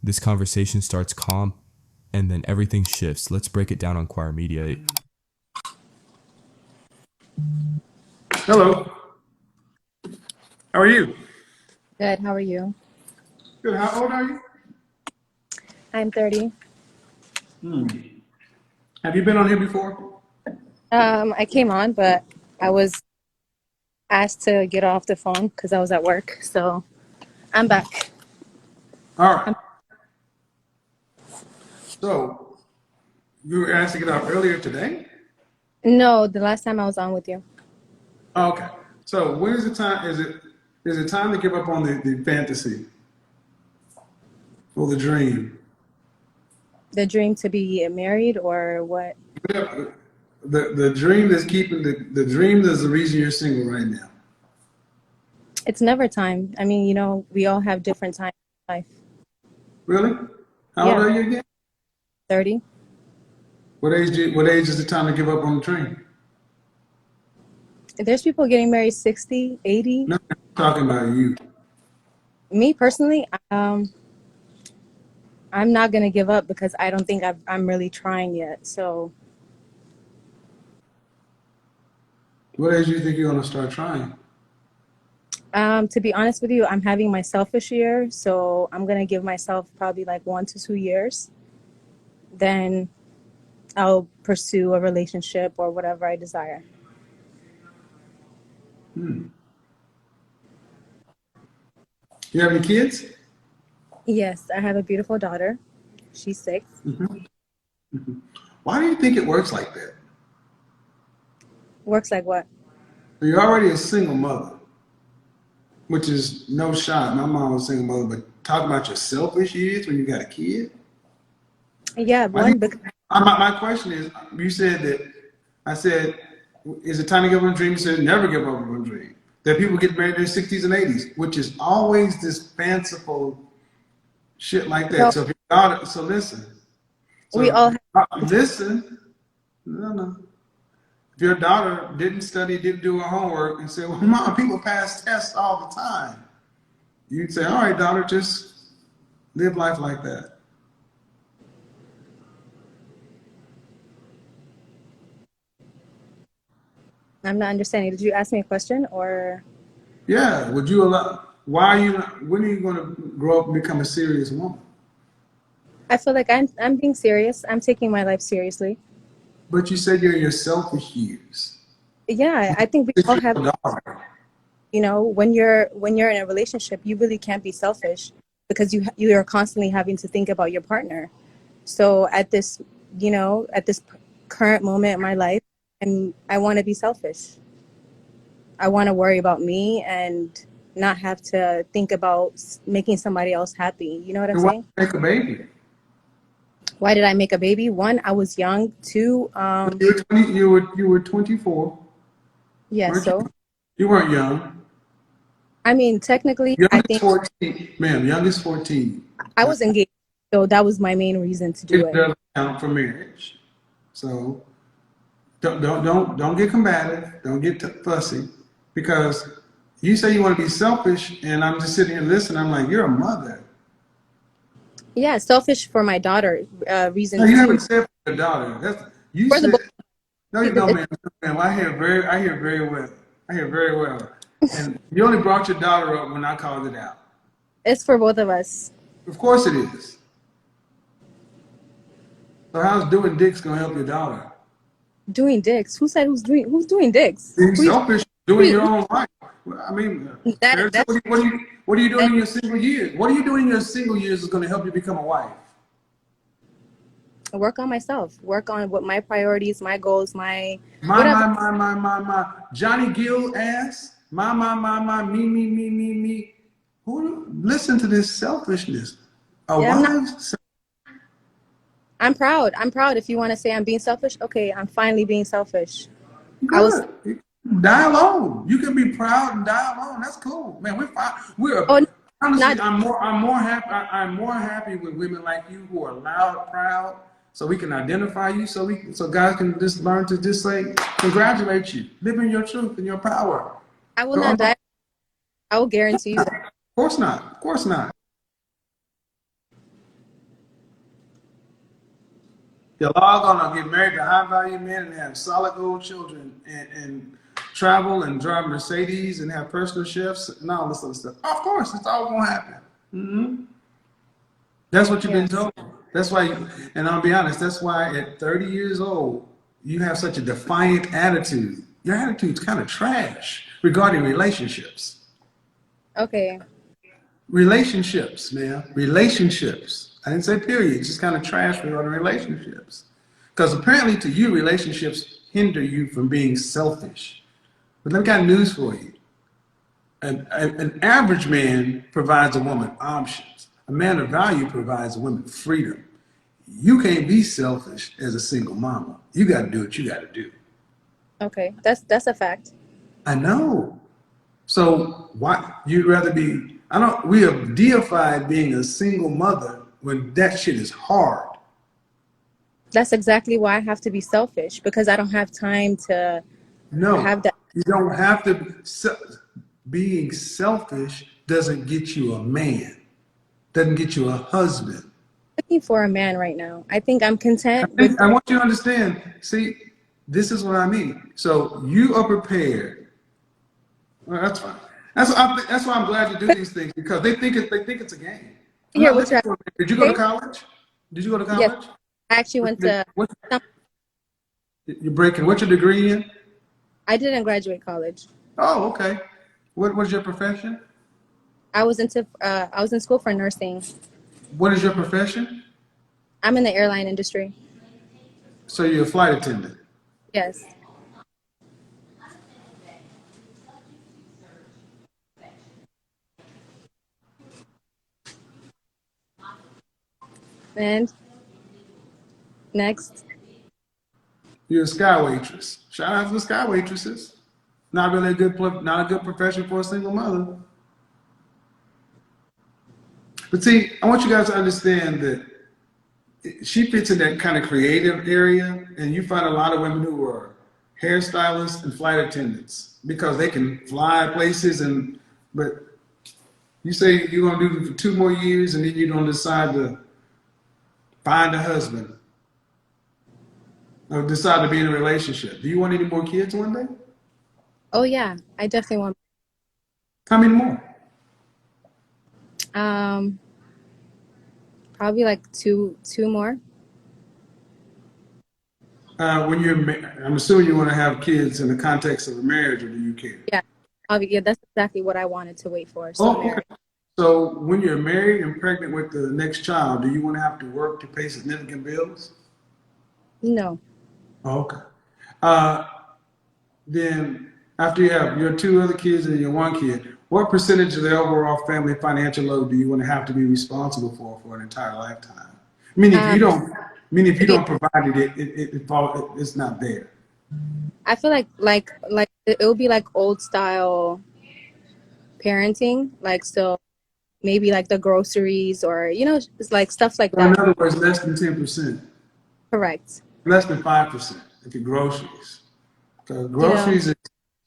This conversation starts calm and then everything shifts. Let's break it down on Choir Media. Hello. How are you? Good. How are you? Good. How old are you? I'm 30. Have you been on here before? I came on, but I was asked to get off the phone because I was at work. So I'm back. All right. So you were asked to get off earlier today? No, the last time I was on with you. Oh, okay. So when is the time? Is it time to give up on the fantasy or the dream? The dream to be married or what? Yeah, the dream that's keeping the dream that's the reason you're single right now. It's never time. I mean, we all have different times in life. Really? How old Yeah, are you again? 30. What age is the time to give up on the dream? There's people getting married 60, 80. No, I'm talking about you. Me personally, I'm not going to give up because I don't think I'm really trying yet. So What age do you think you're gonna start trying? To be honest with you, I'm having my selfish year, so I'm gonna give myself probably like 1 to 2 years. Then I'll pursue a relationship or whatever I desire. You have any kids? Yes, I have a beautiful daughter. She's 6. Why do you think it works like that? Works like what? So you're already a single mother, which is no shot. My mom was a single mother, but talk about your selfish years when you got a kid. Yeah, Why do one, because my question is, you said that I said, is it time to give up on a dream? You said never give up on a dream. That people get married in their 60s and 80s, which is always this fanciful shit like that. no, So if your daughter, so listen, we so all have. listen, no. If your daughter didn't study, didn't do her homework, and said, "Well, mom, people pass tests all the time," you'd say, "All right, daughter, just live life like that." I'm not understanding. Did you ask me a question or? Yeah. Would you allow? Why are you? When are you going to grow up and become a serious woman? I feel like I'm being serious. I'm taking my life seriously. But you said you're in your selfish years. Yeah, I think we It's all have. your daughter. When you're in a relationship, you really can't be selfish because you are constantly having to think about your partner. So at this current moment in my life, and I want to be selfish. I want to worry about me and not have to think about making somebody else happy. You know what I'm And why saying? make a baby? Why did I make a baby? One, I was young. Two, You were 20. You were 24, yeah. weren't you? So You weren't young. I mean, technically, Young I is think 14, ma'am. Young is 14. I was engaged, so that was my main reason to do It it. doesn't count for marriage. So don't get combative. Don't get fussy, because you say you want to be selfish, and I'm just sitting here listening. I'm like, you're a mother. Yeah, selfish for my daughter. No, Reason you two haven't said for your daughter. You for the said both. no, you don't, ma'am. No, ma'am. I hear very well. I hear very well. And you only brought your daughter up when I called it out. It's for both of us. Of course it is. So how's doing dicks gonna help your daughter? Doing dicks. Who said who's doing dicks? Being Who you selfish, who doing you, your who, own life. I mean, that that's what are you doing that in your single years? What are you doing in your single years is going to help you become a wife? work on myself. Work on what my priorities, my goals, my My, whatever. my, my, my, my, my. Johnny Gill ass. My, me. Who listen to this selfishness? A Yeah, I'm not. wife? I'm proud. I'm proud. If you want to say I'm being selfish, okay, I'm finally being selfish. I was. Good. Die alone. You can be proud and die alone. That's cool, man. We're fine. Oh, no, Honestly. not. I'm more happy. I'm more happy with women like you who are loud, proud, so we can identify you. So guys can just learn to just say congratulate you, live in your truth and your power. I will Go not on. die. I will guarantee you that. Of course not. Of course not. Y'all all gonna get married to high value men and have solid gold children and travel and drive Mercedes and have personal chefs and all this other stuff. Of course, it's all gonna happen. That's what you've been Yes. told. That's why, and I'll be honest, that's why at 30 years old, you have such a defiant attitude. Your attitude's kind of trash regarding relationships. Okay. Relationships, man. Relationships. I didn't say period, just kind of trash regarding relationships. Because apparently to you, relationships hinder you from being selfish. But let me got news for you. An average man provides a woman options. A man of value provides a woman freedom. You can't be selfish as a single mama. You got to do what you got to do. Okay. That's a fact. I know. So why you'd rather be? I don't. We have deified being a single mother when that shit is hard. That's exactly why I have to be selfish, because I don't have time to No, have that. you don't have to. Being selfish doesn't get you a man. Doesn't get you a husband. Looking for a man right now. I think I'm content with. I want you to understand. See, this is what I mean. So you are prepared. Well, that's fine. That's why I'm glad you do these things, because they think it's a game. I'm Here, not what's looking your for. Did you go to okay? college? Did you go to Yes, college? I actually went to. What, Some, you're breaking. What's your degree in? I didn't graduate college. Oh, okay. What was your profession? I was into. I was in school for nursing. What is your profession? I'm in the airline industry. So you're a flight attendant. Yes. And next. You're a sky waitress. Shout out to the sky waitresses. Not really a good, not a good profession for a single mother. But see, I want you guys to understand that she fits in that kind of creative area, and you find a lot of women who are hairstylists and flight attendants because they can fly places. But you say you're gonna do it for 2 more years, and then you're gonna decide to find a husband or decide to be in a relationship. Do you want any more kids one day? Oh yeah, I definitely want. How many more? Um, Probably like two more. I'm assuming you want to have kids in the context of a marriage, or do you care? Yeah. Yeah, that's exactly what I wanted to wait for. So Oh, okay. marriage. So when you're married and pregnant with the next child, do you want to have to work to pay significant bills? No. Oh, okay. Uh, then after you have your 2 other kids and your 1 kid, what percentage of the overall family financial load do you want to have to be responsible for an entire lifetime? I mean, if you Um, don't, I mean, if you yeah, don't provide it's not there. I feel like it will be like old style parenting, like so maybe like the groceries or it's like stuff like So in that. other words, less than 10%, Correct. less than 5% if you're groceries. Because You know, groceries is,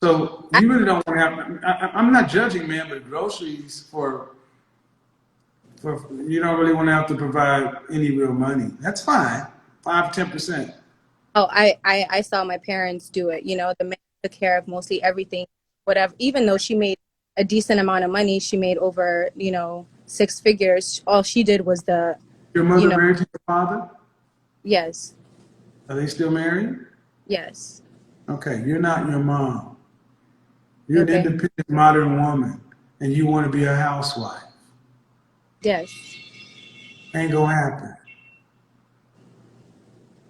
so I, you really don't want to have, I'm not judging, man, but groceries for you don't really want to have to provide any real money. That's fine, 5 to 10%. I saw my parents do it. The man took care of mostly everything, whatever. Even though she made a decent amount of money, she made over 6 figures. All she did was Your you mother know, married to your father? yes, Are they still married? yes, Okay, you're not your mom. You're an okay, independent modern woman, and you want to be a housewife. yes. Ain't gonna happen.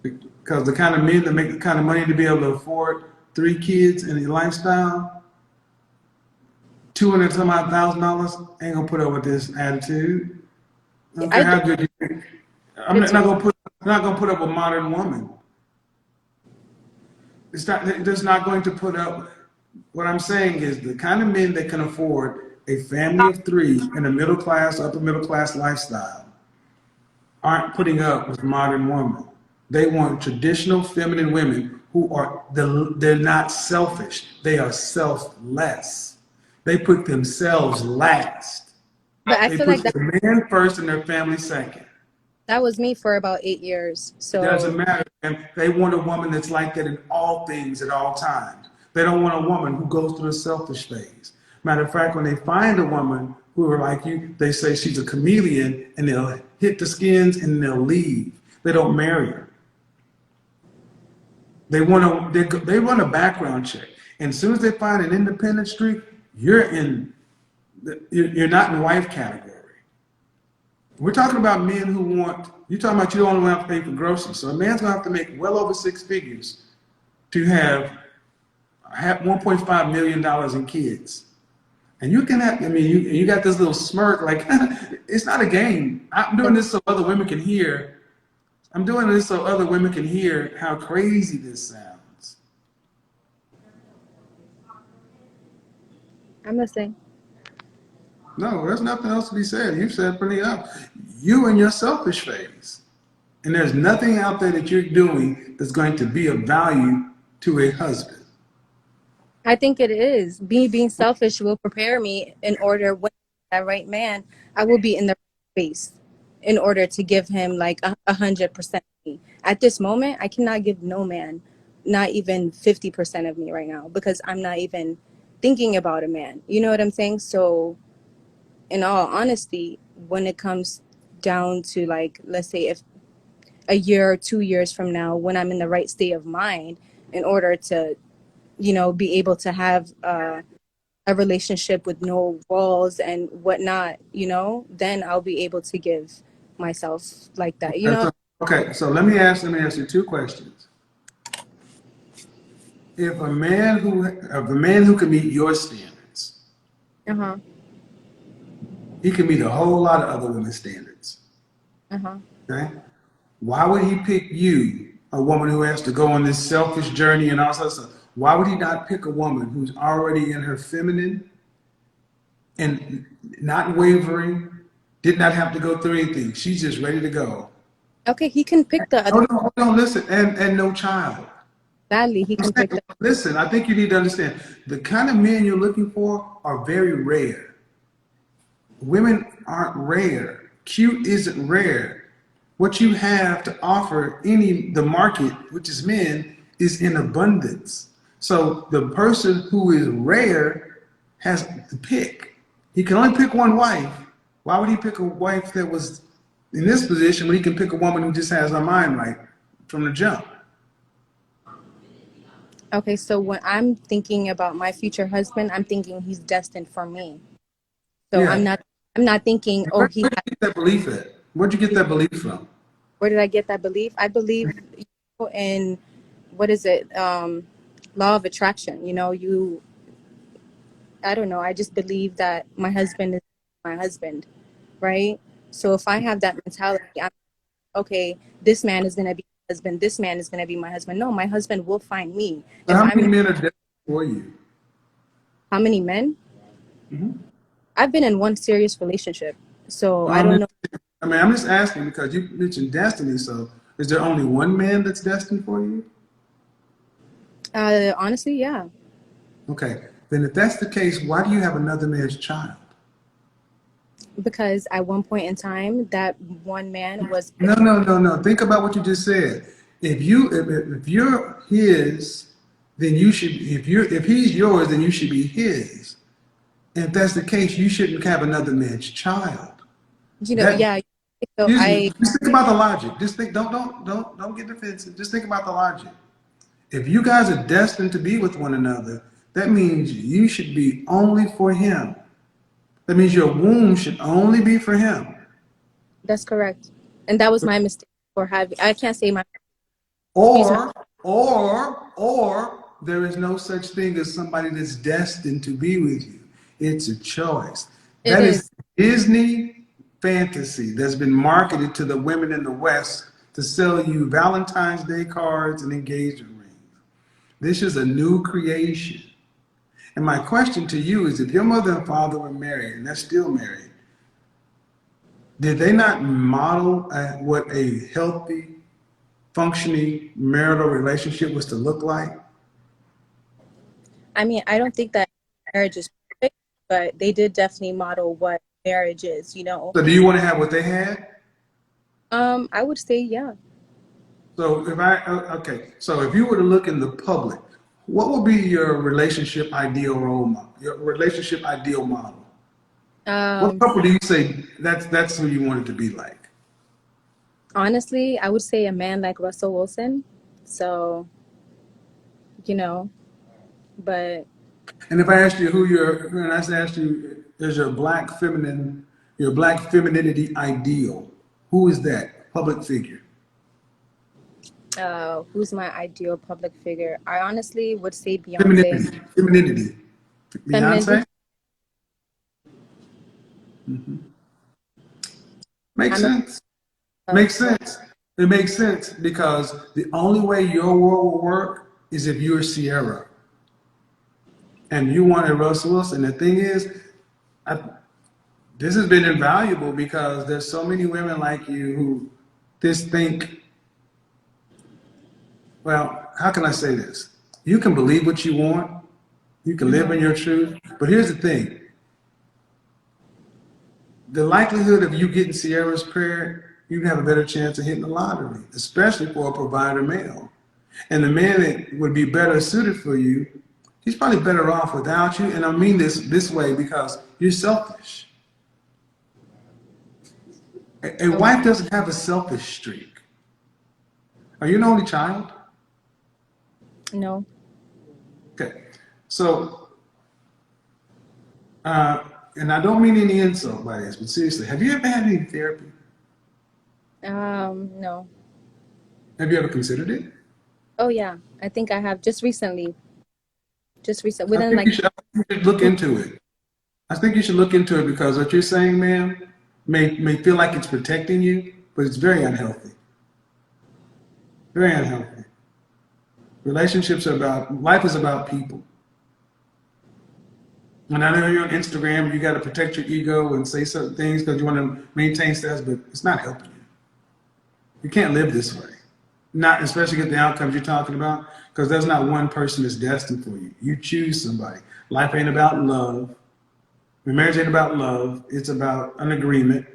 Because the kind of men that make the kind of money to be able to afford 3 kids and a lifestyle, 200 some odd $1,000 ain't gonna put up with this attitude. I don't care I how did good you think. I'm it not too. gonna put up with a modern woman. They're just not going to put up. What I'm saying is the kind of men that can afford a family of 3 in a middle class, upper middle class lifestyle aren't putting up with modern women. They want traditional feminine women who they're not selfish. They are selfless. They put themselves last. But I They feel put like their man first and their family second. That was me for about 8 years. It doesn't So matter. And they want a woman that's like that in all things at all times. They don't want a woman who goes through the selfish phase. Matter of fact, when they find a woman who are like you, they say she's a chameleon and they'll hit the skins and they'll leave. They don't marry her. They run a background check. And as soon as they find an independent streak, you're not in wife category. We're talking about men who you're talking about you don't want to have to pay for groceries. So a man's going to have to make well over six figures to have $1.5 million in kids. And you can have, I mean, you got this little smirk like, it's not a game. I'm doing this so other women can hear. I'm doing this so other women can hear how crazy this sounds. I'm listening. No, there's nothing else to be said. You've said plenty enough. You and your selfish phase. And there's nothing out there that you're doing that's going to be of value to a husband. I think it is. Me being selfish will prepare me in order when that right man, I will be in the right space in order to give him like 100% me. At this moment, I cannot give no man not even 50% of me right now because I'm not even thinking about a man. You know what I'm saying? So in all honesty, when it comes down to like, let's say if a year or 2 years from now, when I'm in the right state of mind in order to, be able to have a relationship with no walls and whatnot, then I'll be able to give myself like that, Okay, so let me ask you two questions. If a man who can meet your standards, Uh-huh. he can meet a whole lot of other women's standards. Uh-huh. Okay? Why would he pick you, a woman who has to go on this selfish journey and all sorts of stuff? Why would he not pick a woman who's already in her feminine and not wavering, did not have to go through anything? She's just ready to go. Okay, he can pick the other. Hold on, listen, and no child. Badly, he can pick the. Listen, I think you need to understand the kind of men you're looking for are very rare. Women aren't rare. Cute isn't rare. What you have to offer the market, which is men, is in abundance. So the person who is rare has to pick. He can only pick one wife. Why would he pick a wife that was in this position when he can pick a woman who just has her mind right from the jump? Okay, so when I'm thinking about my future husband, I'm thinking he's destined for me. So I'm Yeah. not. I'm not thinking, oh, Where'd you get that belief at? Where'd you get that belief from? where did I get that belief? I believe in what is it? Law of attraction. I don't know. I just believe that my husband is my husband, right? So if I have that mentality, I'm okay. This man is gonna be my husband. This man is gonna be my husband. No, my husband will find me. So If how I'm many not, men are destined for you? how many men? I've been in one serious relationship, so Well, I don't know. I'm just asking because you mentioned destiny. So, is there only one man that's destined for you? Honestly, yeah, Okay. Then, if that's the case, why do you have another man's child? because at one point in time, that one man was. No, no, no, no. Think about what you just said. If you're his, then you should. If he's yours, then you should be his. And if that's the case, you shouldn't have another man's child. That Yeah. So Excuse me. I Just think about the logic. Just think. Don't get defensive. Just think about the logic. If you guys are destined to be with one another, that means you should be only for him. That means your womb should only be for him. That's correct, and that was my mistake for having. I can't say my. He's my. Or there is no such thing as somebody that's destined to be with you. It's a choice. It That is is. Disney fantasy that's been marketed to the women in the West to sell you Valentine's Day cards and engagement rings. This is a new creation. And my question to you is if your mother and father were married and they're still married, did they not model what a healthy, functioning marital relationship was to look like? I mean, I don't think that marriage is perfect, but they did definitely model what marriage is. So do you want to have what they had? I would say yeah. So okay, so if you were to look in the public, what would be your relationship ideal role model? Your relationship ideal model? What Um, couple do you say that's who you want it to be like? Honestly, I would say a man like Russell Wilson. So, you know, but And if I asked you and I asked you, is your black femininity ideal? Who is that public figure? who's my ideal public figure? I honestly would say Beyonce. Femininity. Femininity. Beyonce? Makes I'm a sense. love. Makes So sense. It makes sense because the only way your world will work is if you're Sierra and you wanted Russell Wilson. The thing is, I, this has been invaluable because there's so many women like you who just think, well, how can I say this? You can believe what you want, you can live mhm. in your truth, but here's the thing: the likelihood of you getting Sierra's prayer, you have a better chance of hitting the lottery, especially for a provider male. And the man that would be better suited for you, he's probably better off without you. And I mean this way because you're selfish. A Okay. wife doesn't have a selfish streak. Are you an only child? No. Okay. So, and I don't mean any insult by this, but seriously, have you ever had any therapy? No. Have you ever considered it? Oh yeah. I think I have just recently. Just recent I within think like you should look into it. I think you should look into it because what you're saying, ma'am, may feel like it's protecting you, but it's very unhealthy. Very unhealthy. Relationships are about life is about people. And I know you're on Instagram, you got to protect your ego and say certain things because you want to maintain status, but it's not helping you. You can't live this way. Not especially get the outcomes you're talking about, because there's not one person that's destined for you. You choose somebody. Life ain't about love. Marriage ain't about love. It's about an agreement.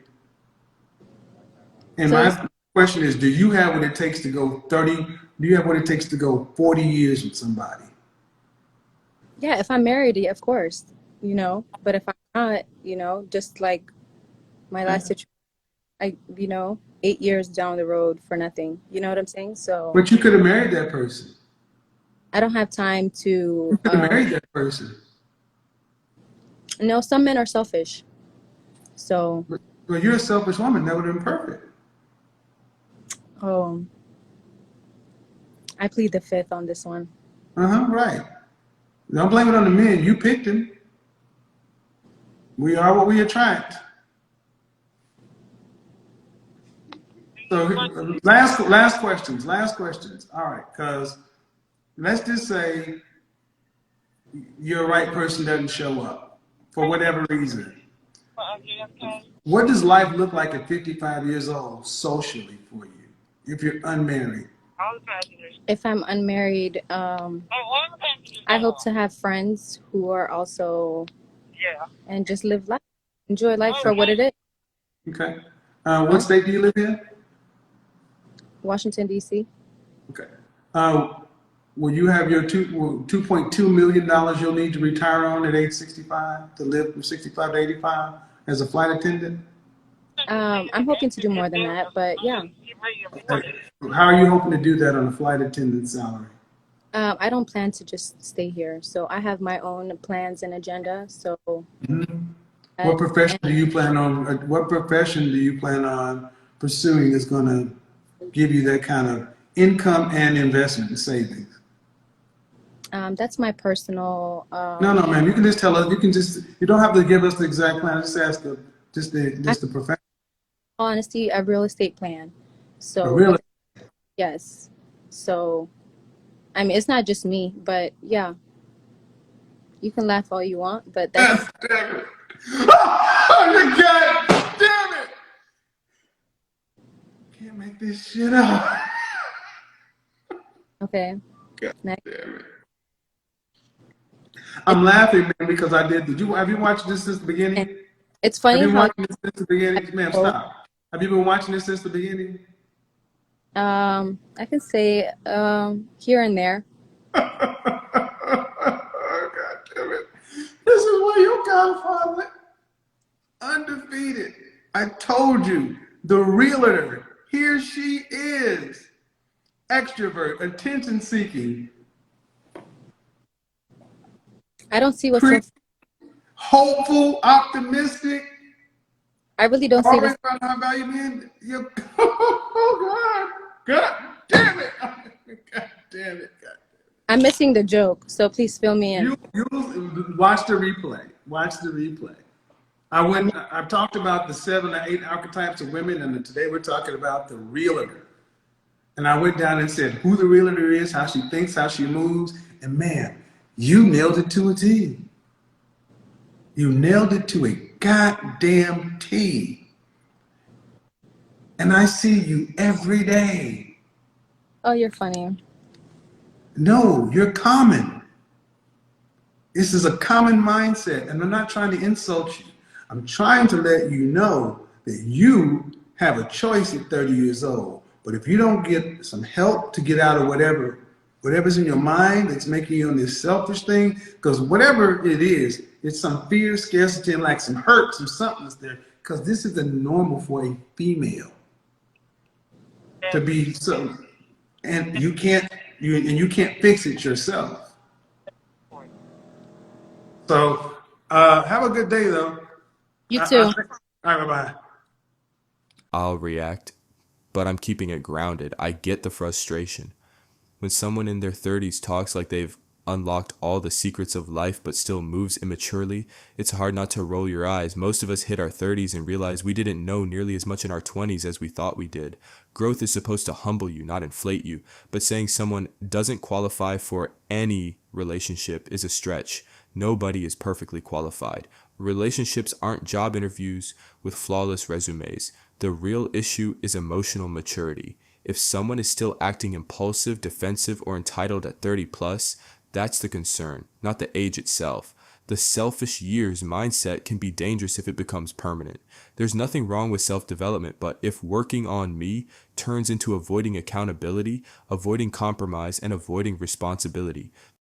And so it's my question is, do you have what it takes to go 30? Do you have what it takes to go 40 years with somebody? yeah, if I'm married, yeah, of course, but if I'm not, just like my last situation, I, 8 years down the road for nothing. You know what I'm saying? So But you could have married that person. I don't have time You to, could have married that person. no, some men are selfish. So, But you're a selfish woman. That would have been perfect. um, I plead the fifth on this one. Right. Don't blame it on the men. You picked him. We are what we attract. So last questions. Last questions. All right, because let's just say your right person doesn't show up for whatever reason. What does life look like at 55 years old socially for you if you're unmarried? If I'm unmarried, I hope to have friends who are also, and just live life, enjoy life for what it is. Okay. What Honestly, state do you live in? Washington, D.C. Okay. Uh, will you have your $2.2 million you'll need to retire on at age 65 to live from 65 to 85 as a flight attendant? I'm hoping to do more than that, but yeah. Okay. How are you hoping to do that on a flight attendant salary? I don't plan to just stay here, so I have my own plans and agenda. So, What profession and do you plan on? What profession do you plan on pursuing that's going to give you that kind of income and investment and savings? that's my personal. No, no, man. You can just tell us. You can just. You don't have to give us the exact plan. Just ask the I, just the profession. honestly, a real estate plan. So, Really? yes. So, I mean, it's not just me, but yeah, you can laugh all you want, but Yes, that's damn it! Oh, God damn it! Can't make this shit up. okay. God Next. damn it! It's, I'm laughing, man, because I did. Did you have you watched this since the and beginning? it's Have funny you how watched this since the beginning? Man, both. stop. Have you been watching this since the beginning? I can say here and there. God damn it. This is where your godfather undefeated. I told you, the realtor. Here she is. Extrovert, attention seeking, I don't see what's so. hopeful, optimistic, I really don't see always what's. about how value man. Oh God. God damn it. God damn it. God. I'm missing the joke, so please fill me in. You watch the replay. Watch the replay. I'm I've talked about the 7 or 8 archetypes of women, and today we're talking about the realtor. And I went down and said who the realtor is, how she thinks, how she moves, and man, you nailed it to a T. You nailed it to a goddamn T. And I see you every day. Oh, you're funny. No, you're common. This is a common mindset, and I'm not trying to insult you. I'm trying to let you know that you have a choice at 30 years old. But if you don't get some help to get out of whatever's in your mind that's making you on this selfish thing, because whatever it is, it's some fear, scarcity, and like some hurt, some something's there. Because this is the normal for a female to be so, and you can't fix it yourself. So have a good day, though. You I too. think, all right, bye-bye. I'll react, but I'm keeping it grounded. I get the frustration. When someone in their 30s talks like they've unlocked all the secrets of life but still moves immaturely, it's hard not to roll your eyes. Most of us hit our 30s and realize we didn't know nearly as much in our 20s as we thought we did. Growth is supposed to humble you, not inflate you, but saying someone doesn't qualify for any relationship is a stretch. Nobody is perfectly qualified. Relationships aren't job interviews with flawless resumes. The real issue is emotional maturity. If someone is still acting impulsive, defensive, or entitled at 30 plus, that's the concern, not the age itself. The selfish years mindset can be dangerous if it becomes permanent. There's nothing wrong with self-development, but if working on me turns into avoiding accountability, avoiding compromise, and avoiding responsibility,